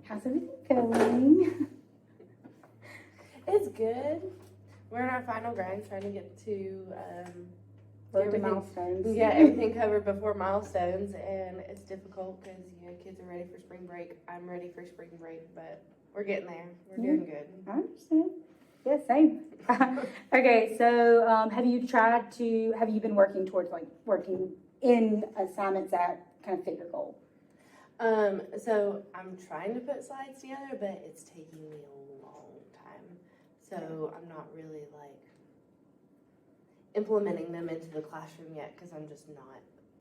How's everything going? It's good. We're in our final grind trying to get to Work to milestones. everything covered before milestones, and it's difficult because kids are ready for spring break. I'm ready for spring break, but we're getting there. We're doing good. I understand. Yeah, same. Okay, so have you been working towards working in assignments that kind of fit your goal? So I'm trying to put slides together, but it's taking me a long time. So I'm not really implementing them into the classroom yet because I'm just not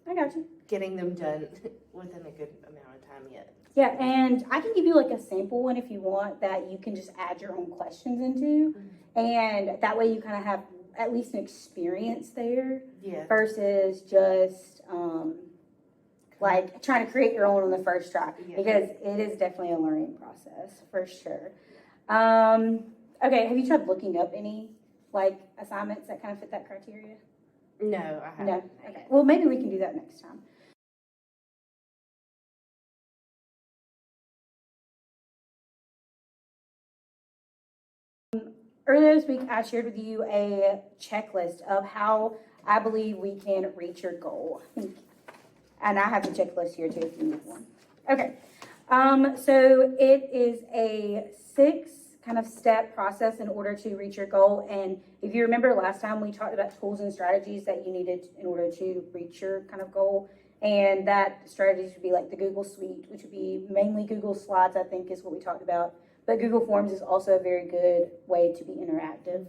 I got you. getting them done within a good amount of time yet. Yeah, and I can give you a sample one if you want that you can just add your own questions into. Mm-hmm. And that way you kind of have at least an experience there versus just trying to create your own on the first try because it is definitely a learning process for sure. Okay, have you tried looking up any assignments that kind of fit that criteria? No, I haven't. No? Okay. Well, maybe we can do that next time. Earlier this week, I shared with you a checklist of how I believe we can reach your goal. And I have the checklist here too if you need one. Okay. So it is a 6 kind of step process in order to reach your goal. And if you remember last time, we talked about tools and strategies that you needed in order to reach your kind of goal. And that strategies would be like the Google Suite, which would be mainly Google Slides, I think is what we talked about. But Google Forms is also a very good way to be interactive.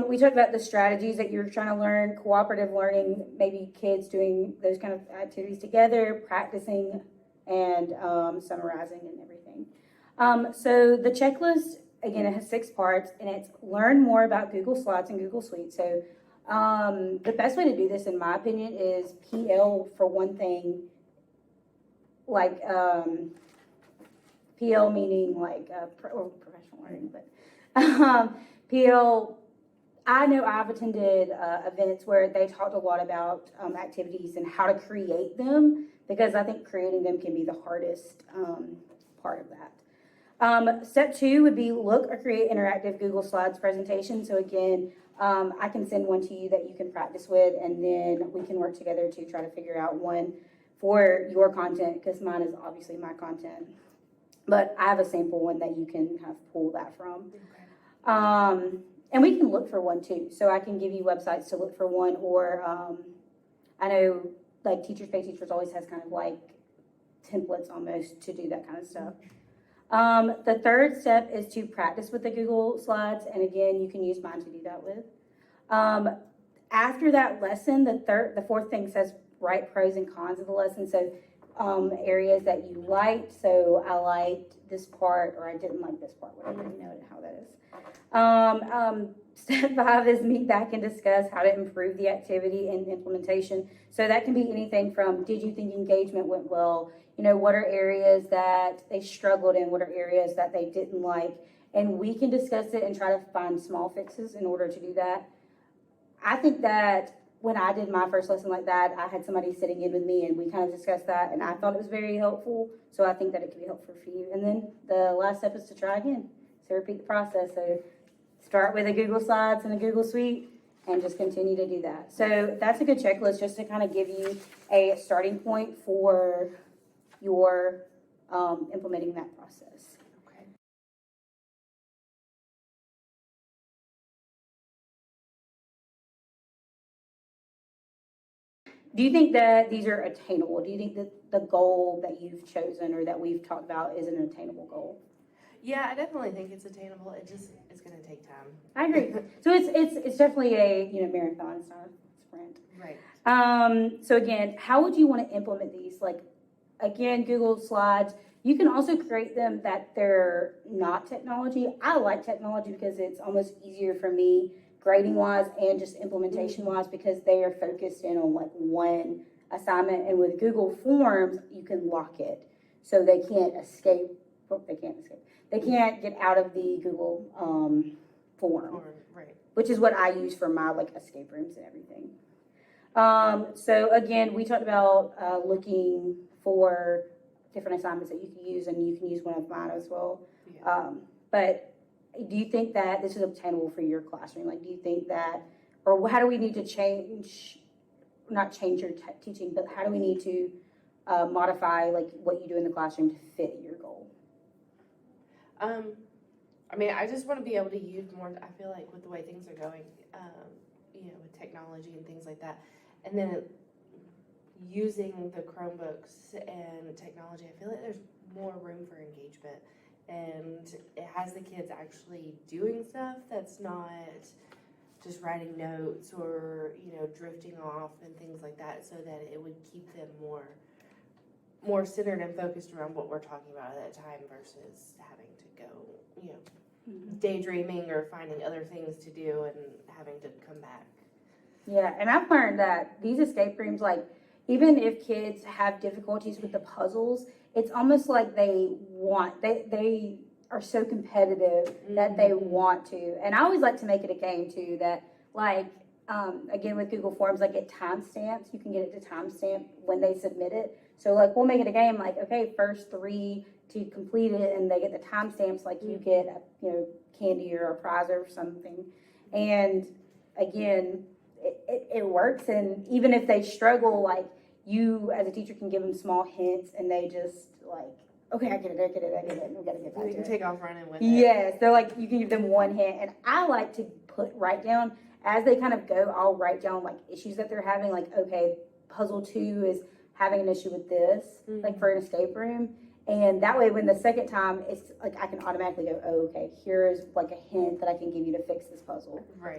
We talked about the strategies that you're trying to learn, cooperative learning, maybe kids doing those kind of activities together, practicing, and summarizing and everything. So the checklist, again, it has 6 parts, and it's learn more about Google Slides and Google Suite. So the best way to do this, in my opinion, is PL for one thing, PL meaning professional learning, but PL, I know I've attended events where they talked a lot about activities and how to create them, because I think creating them can be the hardest part of that. Step 2 would be look or create interactive Google Slides presentation. So again, I can send one to you that you can practice with, and then we can work together to try to figure out one for your content, because mine is obviously my content. But I have a sample one that you can kind of pull that from. Okay. And we can look for one too. So I can give you websites to look for one, or I know Teachers Pay Teachers always has kind of templates almost to do that kind of stuff. The third step is to practice with the Google Slides. And again, you can use mine to do that with. After that lesson, the fourth thing says write pros and cons of the lesson. So areas that you liked. So I liked this part, or I didn't like this part, whatever, you know how that is. Step 5 is meet back and discuss how to improve the activity and implementation. So that can be anything from, did you think engagement went well? What are areas that they struggled in? What are areas that they didn't like? And we can discuss it and try to find small fixes in order to do that. I think that when I did my first lesson like that, I had somebody sitting in with me, and we kind of discussed that, and I thought it was very helpful. So I think that it could be helpful for you. And then the last step is to try again. So repeat the process. So start with a Google Slides and a Google Suite, and just continue to do that. So that's a good checklist just to kind of give you a starting point for your implementing that process. Do you think that these are attainable? Do you think that the goal that you've chosen or that we've talked about is an attainable goal? Yeah, I definitely think it's attainable. It's going to take time. I agree. So it's definitely a marathon. It's not a sprint. Right. So again, how would you want to implement these? Again, Google Slides. You can also create them that they're not technology. I like technology because it's almost easier for me, grading wise and just implementation wise, because they are focused in on one assignment. And with Google Forms, you can lock it so they can't escape. They can't get out of the Google form, right? Which is what I use for my escape rooms and everything. So again, we talked about looking for different assignments that you can use, and you can use one of mine as well. Yeah. But do you think that this is obtainable for your classroom? Like, do you think that, or how do we need to change, not change your teaching, but how do we need to modify like what you do in the classroom to fit your goal? I mean, I just want to be able to use more. I feel like with the way things are going, with technology and things like that, and then using the Chromebooks and technology, I feel like there's more room for engagement, and it has the kids actually doing stuff that's not just writing notes or drifting off and things like that, so that it would keep them more centered and focused around what we're talking about at that time versus having to go daydreaming or finding other things to do and having to come back. Yeah, and I've learned that these escape rooms, like, even if kids have difficulties with the puzzles, it's almost like they are so competitive that they want to. And I always like to make it a game too, that like, again, with Google Forms, like it timestamps, you can get it to timestamp when they submit it. So like, we'll make it a game like, okay, first 3 to complete it, and they get the timestamps, like you get, candy or a prize or something. And again, it works. And even if they struggle, like, you as a teacher can give them small hints, and they just like, okay, I get it, we gotta get back to it. You can take off running with it. Yes, they're like, you can give them one hint, and I like to write down, as they kind of go, I'll write down like issues that they're having, like, okay, puzzle 2 is having an issue with this, like for an escape room. And that way, when the second time, it's like I can automatically go, oh, okay, here is like a hint that I can give you to fix this puzzle. Right.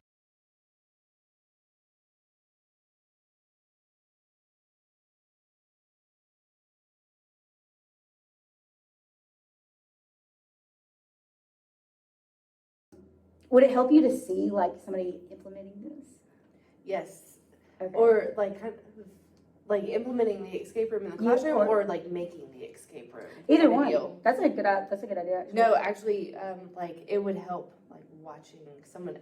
Would it help you to see like somebody implementing this? Yes. Okay. Or like implementing the escape room in the classroom, or like making the escape room. Either one. That's a good idea. Actually. No, actually, like it would help, like watching someone,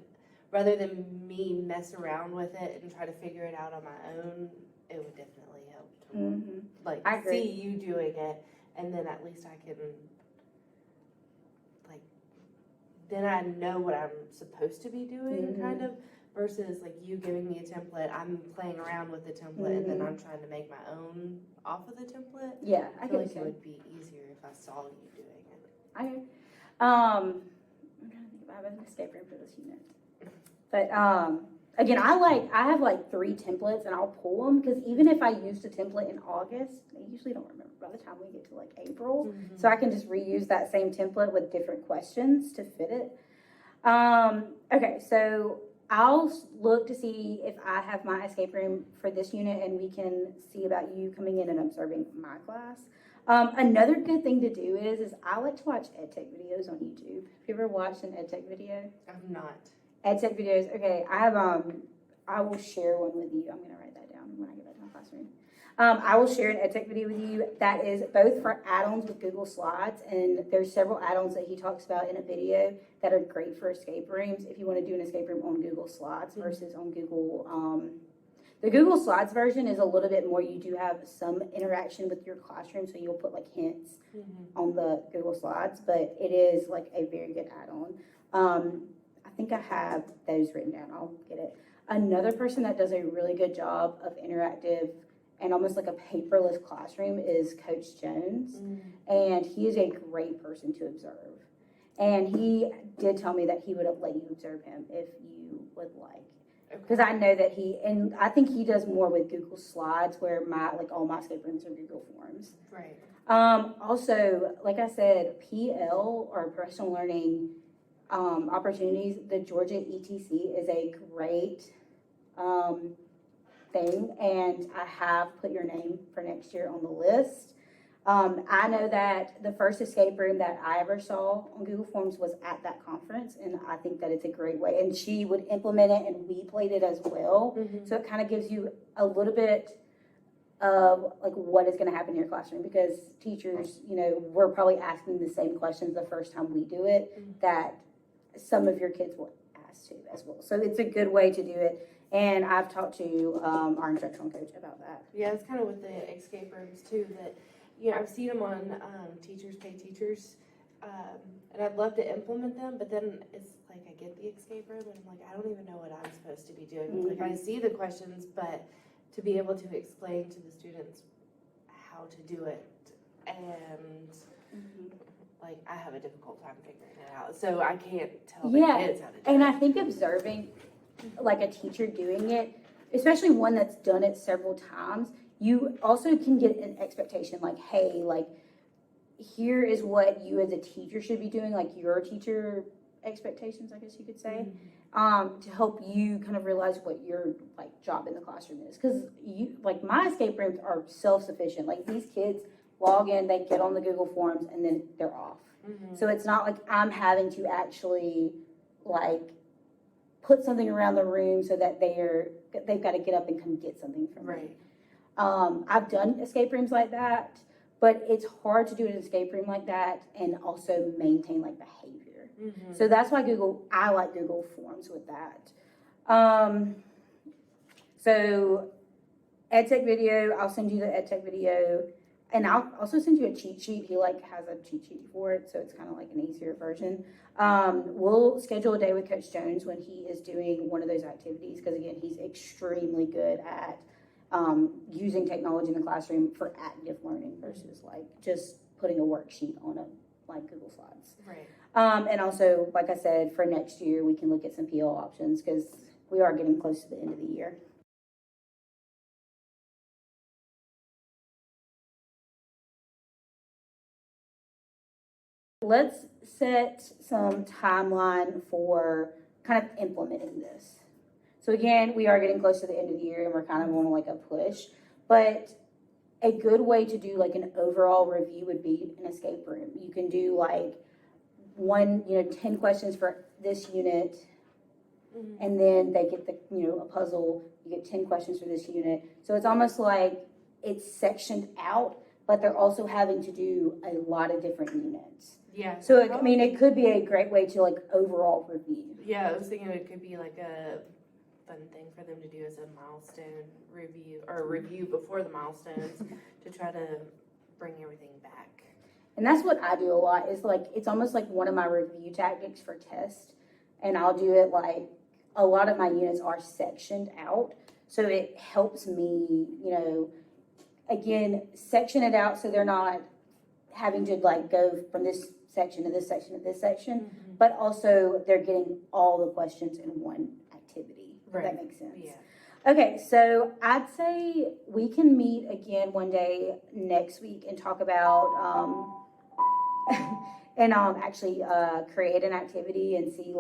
rather than me mess around with it and try to figure it out on my own. It would definitely help to like see you doing it, and then at least I can, like, then I know what I'm supposed to be doing, kind of. Versus like you giving me a template, I'm playing around with the template, and then I'm trying to make my own off of the template. Yeah, I feel get like it would be easier if I saw you doing it. I'm trying to think if I have an escape room for this unit. But again, I have like 3 templates, and I'll pull them, because even if I used a template in August, I usually don't remember by the time we get to like April. So I can just reuse that same template with different questions to fit it. Okay, so I'll look to see if I have my escape room for this unit, and we can see about you coming in and observing my class. Another good thing to do is I like to watch EdTech videos on YouTube. Have you ever watched an EdTech video? I'm not. EdTech videos, okay. I will share one with you. I'm going to write that down when I get back to my classroom. I will share an EdTech video with you that is both for add-ons with Google Slides, and there's several add-ons that he talks about in a video that are great for escape rooms if you want to do an escape room on Google Slides versus on Google. The Google Slides version is a little bit more, you do have some interaction with your classroom, so you'll put like hints on the Google Slides, but it is like a very good add-on. I think I have those written down. I'll get it. Another person that does a really good job of interactive and almost like a paperless classroom is Coach Jones. And he is a great person to observe. And he did tell me that he would have let you observe him if you would like. Because I know that and I think he does more with Google Slides, where all my escape rooms are Google Forms. Right. Also, like I said, PL, or professional learning opportunities, the Georgia ETC is a great thing, and I have put your name for next year on the list. I know that the first escape room that I ever saw on Google Forms was at that conference, and I think that it's a great way. And she would implement it, and we played it as well. So it kind of gives you a little bit of like what is going to happen in your classroom, because teachers, we're probably asking the same questions the first time we do it that some of your kids will ask to as well. So it's a good way to do it. And I've talked to our instructional coach about that. Yeah, it's kind of with the escape rooms too, that you know, I've seen them on Teachers Pay Teachers, and I'd love to implement them, but then it's like I get the escape room and I'm like, I don't even know what I'm supposed to be doing. Like I see the questions, but to be able to explain to the students how to do it, and like I have a difficult time figuring it out, so I can't tell the kids how to do And it. I think observing like a teacher doing it, especially one that's done it several times, you also can get an expectation like, hey, like here is what you as a teacher should be doing, like your teacher expectations, I guess you could say, to help you kind of realize what your like job in the classroom is. Because you like my escape rooms are self-sufficient. Like these kids log in, they get on the Google Forms, and then they're off. So it's not like I'm having to actually like put something around the room so that they've got to get up and come get something from me. Right. I've done escape rooms like that, but it's hard to do an escape room like that and also maintain like behavior. So that's why I like Google Forms with that. So EdTech video, I'll send you the EdTech video, and I'll also send you a cheat sheet. He like has a cheat sheet for it, so it's kind of like an easier version. We'll schedule a day with Coach Jones when he is doing one of those activities, because again, he's extremely good at using technology in the classroom for active learning versus like just putting a worksheet on a like Google Slides. Right. And also, like I said, for next year, we can look at some PL options because we are getting close to the end of the year. Let's set some timeline for kind of implementing this. So again, we are getting close to the end of the year and we're kind of on like a push, but a good way to do like an overall review would be an escape room. You can do like 10 questions for this unit, and then they get a puzzle. You get 10 questions for this unit. So it's almost like it's sectioned out, but they're also having to do a lot of different units. Yeah. So it could be a great way to like overall review. Yeah, I was thinking it could be like a fun thing for them to do as a milestone review, or review before the milestones to try to bring everything back. And that's what I do a lot, is like, it's almost like one of my review tactics for test. And I'll do it like, a lot of my units are sectioned out. So it helps me, again, section it out so they're not having to like go from this section to this section to this section, but also they're getting all the questions in one activity. If that makes sense. Yeah. Okay, so I'd say we can meet again one day next week and talk about actually create an activity and see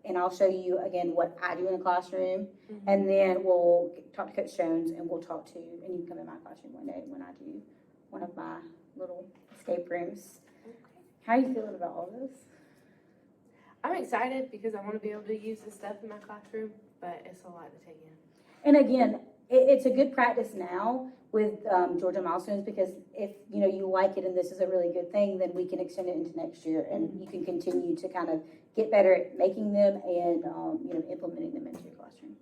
and I'll show you again what I do in the classroom, and then we'll talk to Coach Jones and we'll talk to, and you can come in my classroom one day when I do one of my little escape rooms. Okay. How are you feeling about all this? I'm excited because I want to be able to use this stuff in my classroom, but it's a lot to take in. And again, it's a good practice now with Georgia Milestones, because if you like it and this is a really good thing, then we can extend it into next year, and you can continue to kind of get better at making them and implementing them into your classroom.